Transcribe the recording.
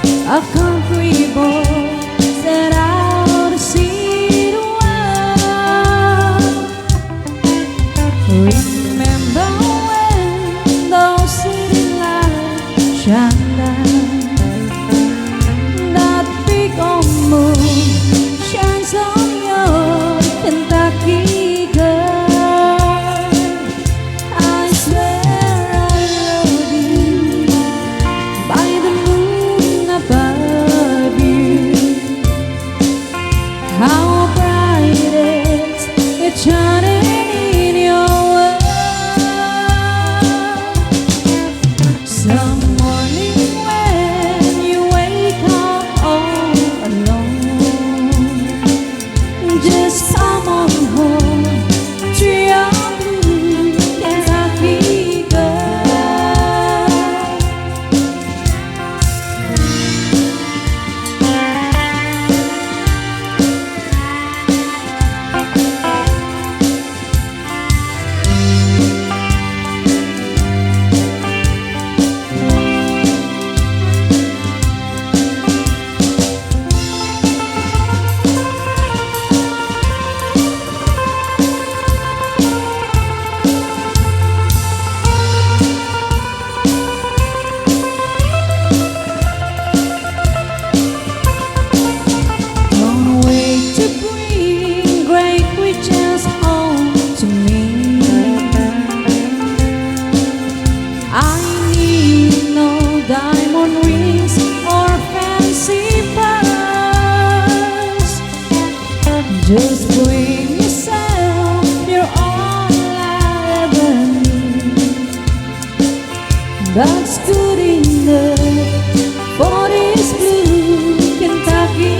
a concrete ball set out to see the world. Remember when those city lights shine down, that big old moon shines on your Kentucky girl. I swear I love you by the moon above you. How bright it's shining in your world. Some morning when you wake up all alone, just come on home to your blue Kentucky girl. Don't wait to bring great riches home to me. I need no diamond rings or fancy pearls. Just bring yourself, you're all I ever need. That's good enough for this blue Kentucky